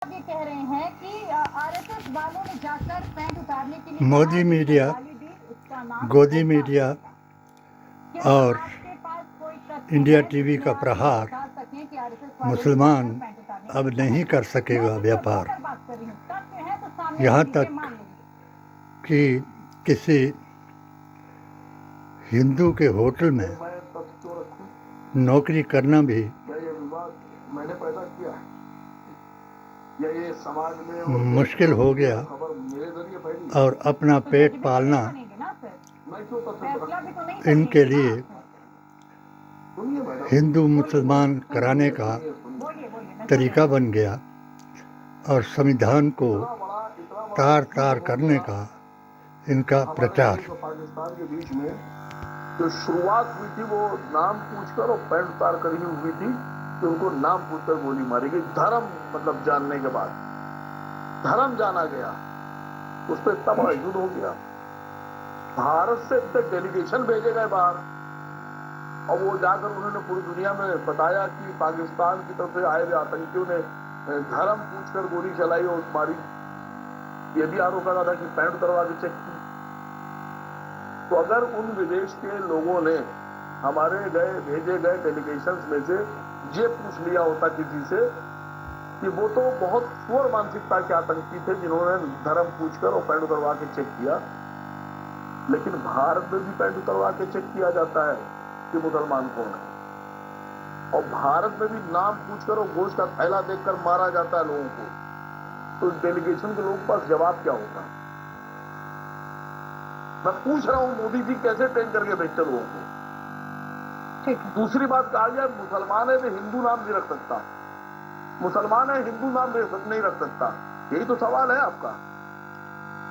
ये कह रहे हैं कि आरएसएस वालों ने जाकर पैंट उतारने के लिए मोदी मीडिया, गोदी मीडिया और इंडिया टीवी का प्रहार मुसलमान अब नहीं कर सकेगा व्यापार। यहाँ तक कि किसी हिंदू के होटल में नौकरी करना भी मैंने पैदा किया या ये समाज में मुश्किल हो गया और अपना पेट पालना इनके लिए हिंदू मुसलमान कराने का तरीका बन गया और संविधान को तार तार करने का इनका प्रचार। पाकिस्तान के बीच में जो शुरुआत हुई थी वो नाम पूछकर और पैंट उतार कर ही हुई थी कि उनको नाम पूछकर गोली मारी गई। धर्म मतलब जानने के बाद धर्म जाना गया, उस पर इतना बड़ा युद्ध हो गया। भारत से तक डेलीगेशन भेजे गए बाहर और वो जाकर उन्होंने पूरी दुनिया में बताया कि पाकिस्तान की तरफ से आए हुए आतंकियों ने धर्म पूछकर गोली चलाई और मारी। ये भी आरोप लगा था कि पैंट उतरवा के चेक की। तो अगर उन विदेश के लोगों ने हमारे भेजे गए डेलीगेशंस में से ये पूछ लिया होता किसी से कि वो तो बहुत सुअर मानसिकता के आतंकी थे जिन्होंने धर्म पूछकर और पैंट उतरवा के चेक किया, लेकिन भारत में भी पैंट उतरवा के चेक किया जाता है कि मुसलमान कौन है, और भारत में भी नाम पूछकर और गोश्त का थैला देखकर मारा जाता है लोगों को। तो डेलीगेशन के लोगों के पास जवाब क्या होगा? मैं पूछ रहा हूं मोदी जी कैसे ट्रेन करके भेजते लोगों को। दूसरी बात कहा जाए मुसलमान है तो हिंदू नाम नहीं रख सकता, मुसलमान है हिंदू नाम नहीं रख सकता, यही तो सवाल है आपका।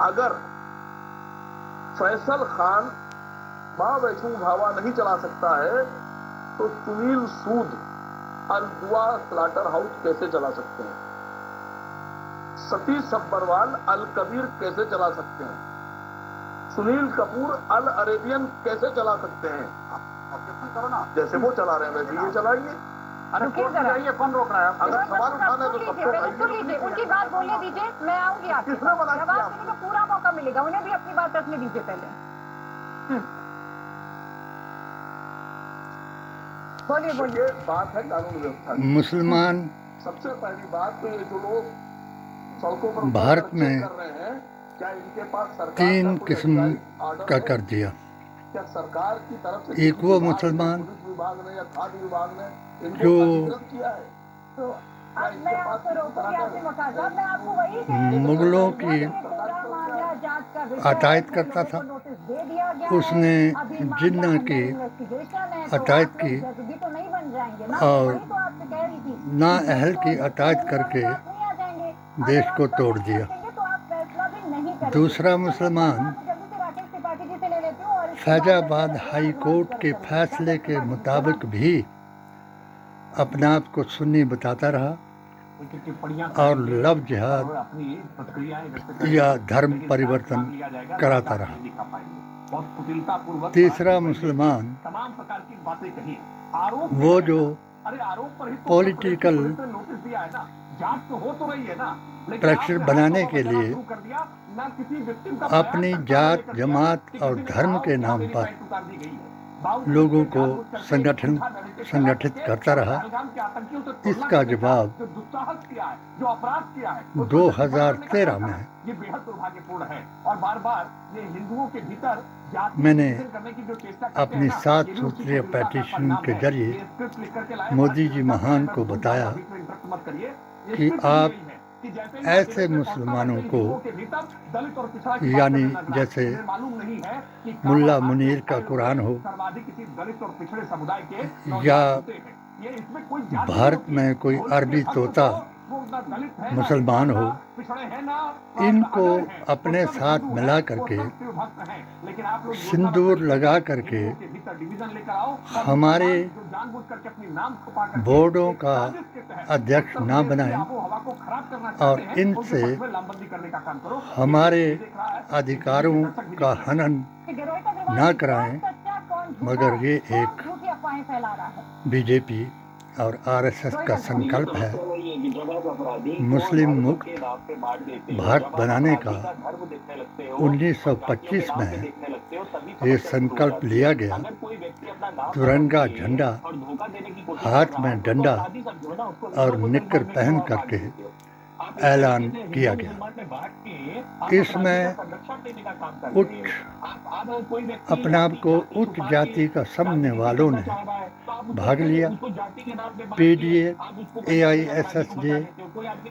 अगर फैसल खान मां वैष्णो भावा नहीं चला सकता है तो सुनील सूद अल-दुआ स्लाटर हाउस कैसे चला सकते हैं? सतीश सब्बरवाल अल कबीर कैसे चला सकते हैं? सुनील कपूर अल अरेबियन कैसे चला सकते हैं? करो ना, जैसे वो चला रहे हैं वैसे ये चलाएंगे। अरे कौन रोक रहा है? अगर सवाल उठाना है तो सबको उनकी बात बोलने दीजिए, मैं आऊंगी आपके किसने मना किया? जवाब देने का पूरा मौका मिलेगा, उन्हें भी अपनी बात रखने दीजिए पहले। बोलिए बोलिए। बात है कानून व्यवस्था। मुसलमान सबसे पहली बात तो ये जो लोग सड़कों पर भारत में कर रहे हैं, क्या इनके पास सरकार तीन किस्म का कर दिया। क्या सरकार की तरफ से एक वो मुसलमान पुलिस विभाग ने या खाद्य विभाग ने इनको जो अधिकृत किया है? तो अब मैं आपको रोकूंगी आसिम वकार साहब, मैं आपको वही कह रही हूं। मुगलों की पूरा मामला जांच का विषय अतायत है, करता था, नोटिस दे दिया गया है। उसने अभी मामला जिन्ना की इन्वेस्टिगेशन है, तो अतायत आप लोग की जज्बी तो नहीं बन जाएंगे ना, और वही तो आपसे कह रही थी। नाअहल की अतायत करके देश को तोड़ दिया। दूसरा मुसलमान फैजाबाद हाई कोर्ट के फैसले के मुताबिक भी अपने आप को सुन्नी बताता रहा और लव जिहाद या धर्म परिवर्तन कराता रहा। तीसरा मुसलमान वो जो पॉलिटिकल प्रेशर बनाने के लिए अपनी जात जमात और धर्म के नाम पर लोगों को संगठित करता रहा। इसका जवाब 2013 में मैंने अपनी 7 सूत्रीय पेटिशन के जरिए मोदी जी महान को बताया कि आप ऐसे मुसलमानों को, यानी जैसे मुल्ला मुनीर का कुरान हो या भारत में कोई अरबी तोता मुसलमान हो, इनको अपने साथ मिला करके सिंदूर लगा करके हमारे बोर्डों का अध्यक्ष ना बनाएं और इनसे हमारे अधिकारों का हनन ना कराएं, मगर ये एक बीजेपी और आरएसएस का संकल्प है मुस्लिम मुक्त भारत बनाने का 1925 में ये संकल्प लिया गया। तिरंगा झंडा, हाथ में डंडा और निक्कर पहन करके ऐलान किया गया। इसमें अपने आप को उच्च जाति का समझने वालों ने भाग लिया। पीडीए, एआईएसएसजे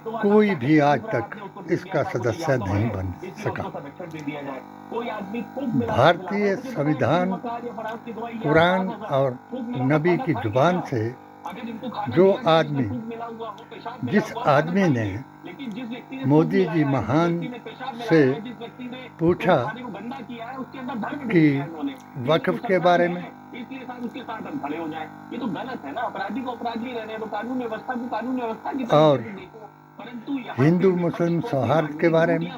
कोई भी आज तक इसका सदस्य नहीं बन सका। भारतीय संविधान, कुरान और नबी की जुबान से जिस आदमी ने मोदी जी महान से पूछा कि वक्फ के बारे में, और हिंदू मुस्लिम सौहार्द के बारे में,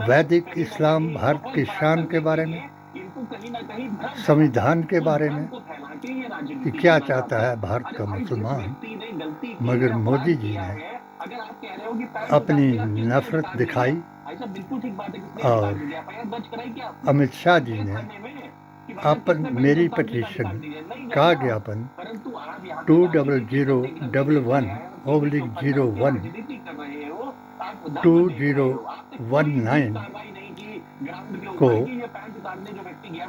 वैदिक इस्लाम भारत की शान के बारे में, संविधान के बारे में कि क्या चाहता है भारत का मुसलमान, मगर मोदी जी ने अपनी नफरत दिखाई और अमित शाह जी ने मेरी पिटीशन का ज्ञापन 20011/01 2019 को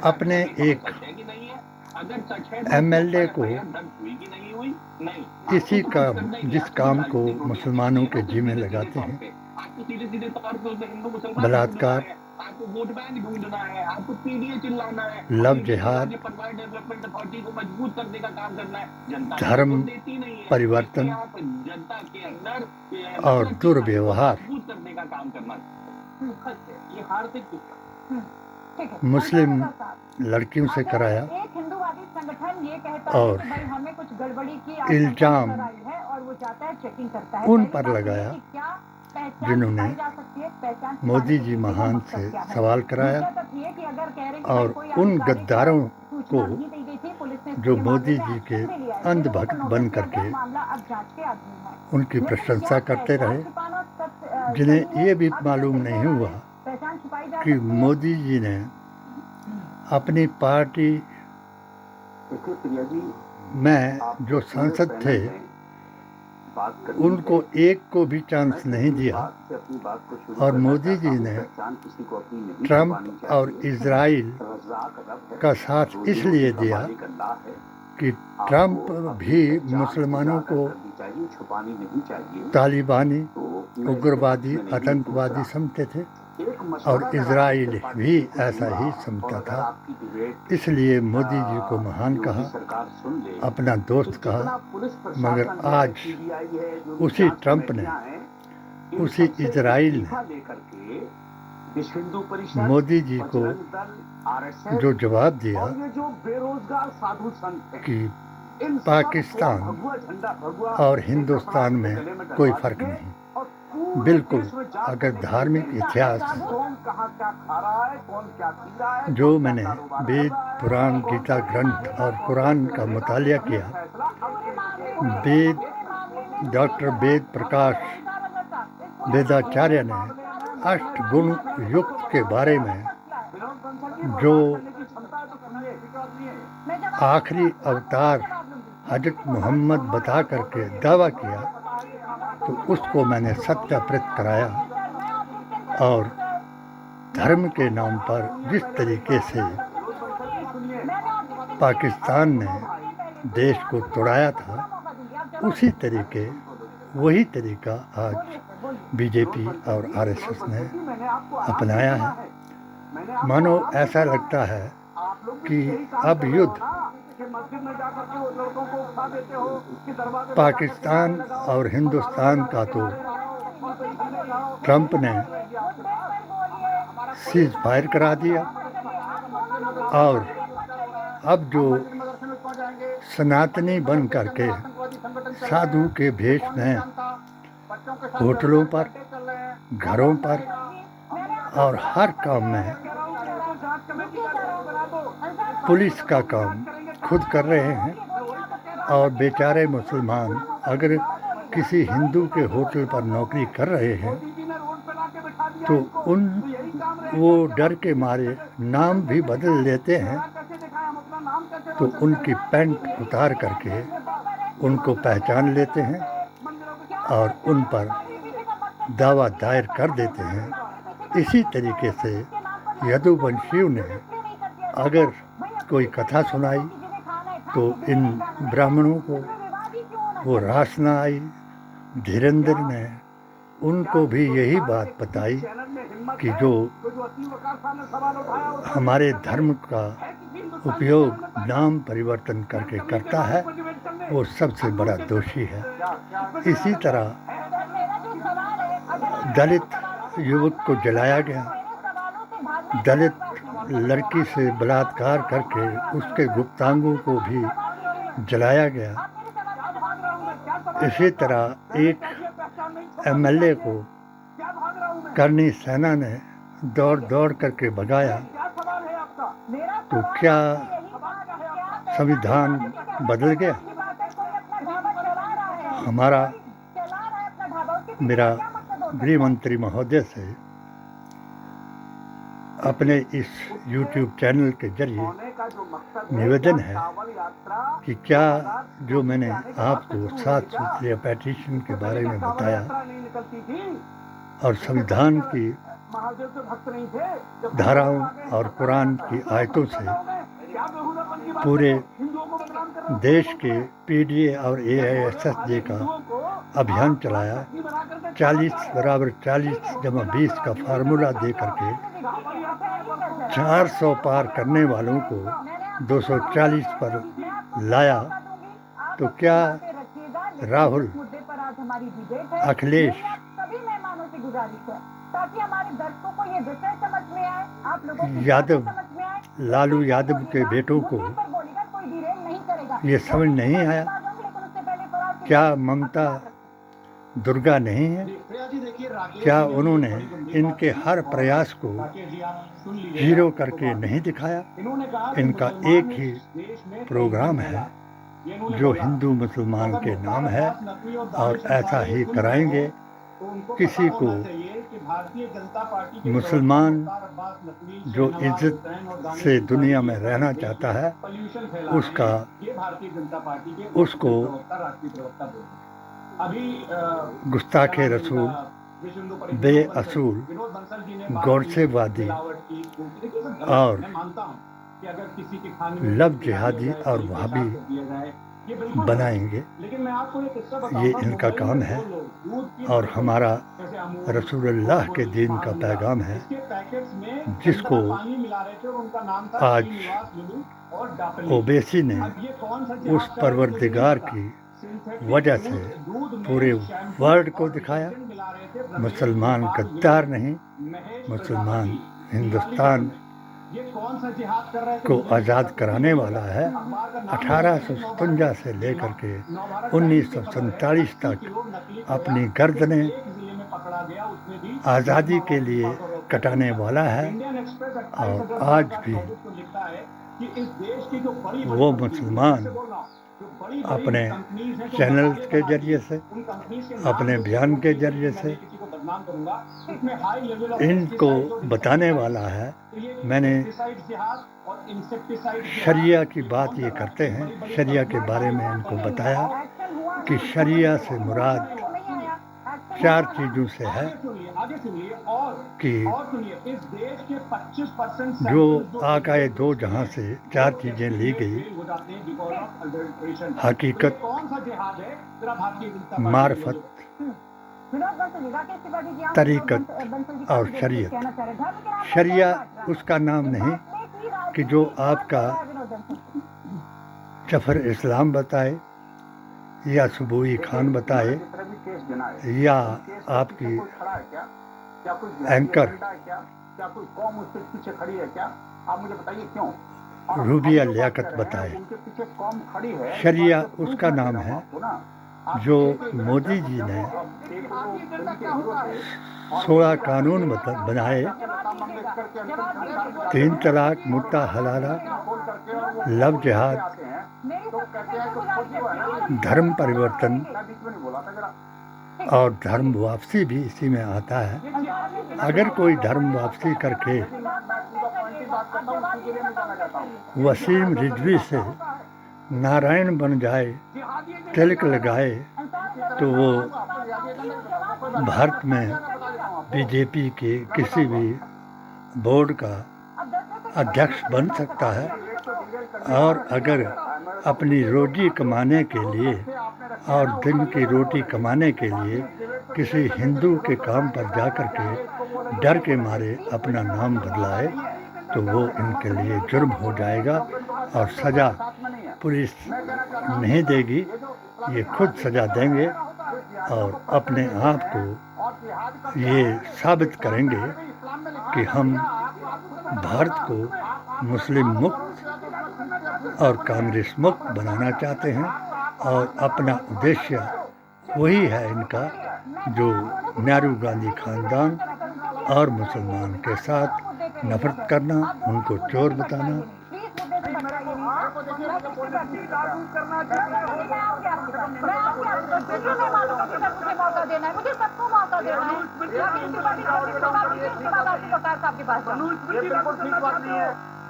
अपने एक एमएलए को इसी जिस काम को मुसलमानों के जिम्मे लगाते हैं, बलात्कार, लव जिहाद, धर्म परिवर्तन और दुर्व्यवहार मुस्लिम लड़कियों से कराया और इल्जाम उन पर लगाया जिन्होंने मोदी जी महान से सवाल कराया, और उन गद्दारों को जो मोदी जी के अंधभक्त बन करके उनकी प्रशंसा करते रहे, जिन्हें ये भी मालूम नहीं हुआ कि मोदी जी ने अपनी पार्टी में जो सांसद थे उनको एक को भी चांस नहीं दिया, और मोदी जी ने ट्रंप और इजराइल का साथ इसलिए दिया कि ट्रंप भी मुसलमानों को तालिबानी, उग्रवादी, आतंकवादी समझते थे और इजराइल भी ऐसा ही समझता था। इसलिए मोदी जी को महान कहा, अपना दोस्त कहा, मगर आज उसी ट्रंप ने, उसी इजराइल ने मोदी जी को जो जवाब दिया कि पाकिस्तान और हिंदुस्तान में कोई फर्क नहीं। बिल्कुल, अगर धार्मिक इतिहास जो मैंने वेद, पुराण, गीता ग्रंथ और कुरान का मुतालिया किया, डॉक्टर वेद प्रकाश वेदाचार्य ने अष्टगुण युक्त के बारे में जो आखिरी अवतार हजरत मोहम्मद बता करके दावा किया, तो उसको मैंने सत्यापित कराया, और धर्म के नाम पर जिस तरीके से पाकिस्तान ने देश को तोड़ाया था, उसी तरीके वही तरीका आज बीजेपी और आरएसएस ने अपनाया है। मानो ऐसा लगता है कि अब युद्ध पाकिस्तान और हिंदुस्तान का तो ट्रंप ने सीज फायर करा दिया, और अब जो सनातनी बन करके साधु के भेष में होटलों पर, घरों पर और हर काम में पुलिस का काम खुद कर रहे हैं, और बेचारे मुसलमान अगर किसी हिंदू के होटल पर नौकरी कर रहे हैं तो वो डर के मारे नाम भी बदल लेते हैं, तो उनकी पैंट उतार करके उनको पहचान लेते हैं और उन पर दावा दायर कर देते हैं। इसी तरीके से यदुवंशियों ने अगर कोई कथा सुनाई तो इन ब्राह्मणों को वो रास न आई। धीरेन्द्र ने उनको भी यही बात बताई कि जो हमारे धर्म का उपयोग नाम परिवर्तन करके करता है वो सबसे बड़ा दोषी है। इसी तरह दलित युवक को जलाया गया, दलित लड़की से बलात्कार करके उसके गुप्तांगों को भी जलाया गया। इसी तरह एक एमएलए को करनी सेना ने दौड़ दौड़ करके भगाया। तो क्या संविधान बदल गया? मेरा गृह मंत्री महोदय से अपने इस YouTube चैनल के जरिए निवेदन है कि क्या जो मैंने आपको 7 सूत्रीय पेटिशन के बारे में बताया और संविधान की धाराओं और कुरान की आयतों से पूरे देश के पीडीए और एआईएसएसजे का अभियान चलाया, 40 बराबर 40 जमा 20 का फार्मूला दे करके 400 पार करने वालों को 240 पर लाया, तो क्या राहुल, अखिलेश, यादव, लालू यादव के बेटों को ये समझ नहीं आया? क्या ममता दुर्गा नहीं है? क्या उन्होंने इनके हर प्रयास को जीरो करके नहीं दिखाया? इनका एक ही प्रोग्राम है जो हिंदू मुसलमान के नाम है और ऐसा ही कराएंगे। किसी को मुसलमान जो इज्जत से दुनिया में रहना चाहता है उसको गुस्ताखे रसूल, बेअसूल, गौरसेवादी और लव जिहादी और वहाबी बनाएंगे। ये इनका काम है और हमारा रसूलुल्लाह के दीन का पैगाम है जिसको आज ओवैसी ने उस परवरदिगार की वजह से पूरे वर्ल्ड को दिखाया। मुसलमान गद्दार नहीं, मुसलमान हिंदुस्तान को आज़ाद कराने वाला है। 1857 से लेकर के 1947 तक अपनी गर्दनें आज़ादी के लिए कटाने वाला है और आज भी वो मुसलमान अपने चैनल के जरिए से, अपने बयान के जरिए से इनको बताने वाला है। मैंने शरिया की बात ये करते हैं, शरिया के बारे में इनको बताया कि शरिया से मुराद 4 चीज़ों से है कि जो आकाए दो जहां से 4 चीज़ें ली गई, हकीकत, मार्फत, तरीक़त और शरीयत। शरिया उसका नाम नहीं कि जो आपका जफर इस्लाम बताए या सुबोई खान बताए या आपकी एंकर रूबिया लियाकत बताए। शरिया उसका नाम है जो मोदी जी ने 16 कानून बनाए, 3 तलाक, मुद्दा हलाला, लव जिहाद, धर्म परिवर्तन और धर्म वापसी भी इसी में आता है। अगर कोई धर्म वापसी करके वसीम रिजवी से नारायण बन जाए, तिलक लगाए, तो वो भारत में बीजेपी के किसी भी बोर्ड का अध्यक्ष बन सकता है। और अगर अपनी रोजी कमाने के लिए और दिन की रोटी कमाने के लिए किसी हिंदू के काम पर जाकर के डर के मारे अपना नाम बदलाए, तो वो इनके लिए जुर्म हो जाएगा और सज़ा पुलिस नहीं देगी, ये खुद सज़ा देंगे और अपने आप को ये साबित करेंगे कि हम भारत को मुस्लिम मुक्त और कांग्रेस मुक्त बनाना चाहते हैं। और अपना उद्देश्य वही है इनका, जो नेहरू गांधी खानदान और मुसलमान के साथ नफरत करना, उनको चोर बताना।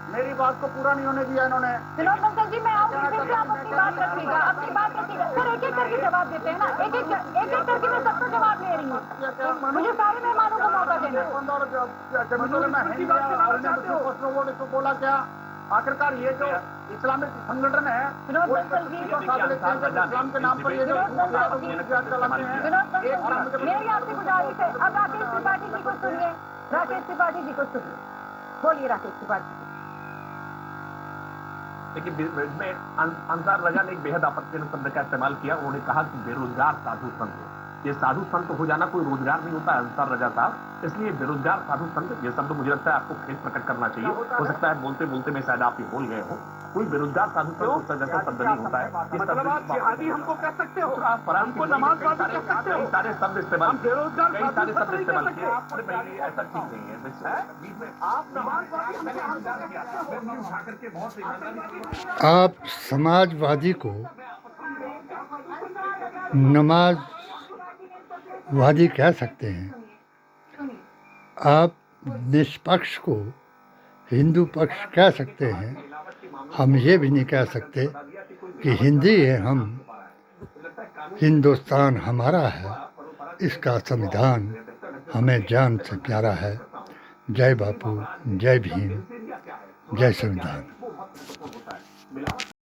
मेरी बात को पूरा नहीं होने दिया इन्होंने। विनोद बंसल जी, मैं आऊंगी फिर से, आप अपनी बात रखिएगा, अपनी बात रखिएगा। सर एक एक करके जवाब देते हैं ना, एक एक करके मैं सबको जवाब दे रही हूँ। मुझे सारे मेहमानों को मौका देना। बोला क्या आखिरकार ये जो इस्लामिक संगठन है, विनोद बंसल जी, इस्लाम के नाम पर ये जो मेरी आपसे गुजारिश है, अब राकेश त्रिपाठी जी को सुनिए, राकेश त्रिपाठी जी को सुनिए, बोलिए राकेश त्रिपाठी जी। लेकिन इसमें अंसार रजा ने एक बेहद आपत्तिजनक शब्द का इस्तेमाल किया। उन्होंने कहा कि बेरोजगार साधु संत। ये साधु संत हो जाना कोई रोजगार नहीं होता अंसार रजा साहब, इसलिए बेरोजगार साधु संत ये शब्द मुझे लगता है आपको खेद प्रकट करना चाहिए। हो सकता है बोलते बोलते में शायद आप ये बोल गए हो। कोई बेरोजगार साधु संत जैसा शब्द नहीं होता है। मतलब आप जिहादी हमको कह सकते हो, हमको नमाजबाजी कह सकते हो, सारे शब्द इस्तेमाल, बेरोजगार कई सारे शब्द इस्तेमाल किए। ऐसा ठीक नहीं है। आप समाजवादी को नमाजवादी कह सकते हैं, आप निष्पक्ष को हिंदू पक्ष कह सकते हैं। हम ये भी नहीं कह सकते कि हिंदी है हम, हिंदुस्तान हमारा है, इसका संविधान हमें जान से प्यारा है। जय बापू, जय भीम, जय संविधान।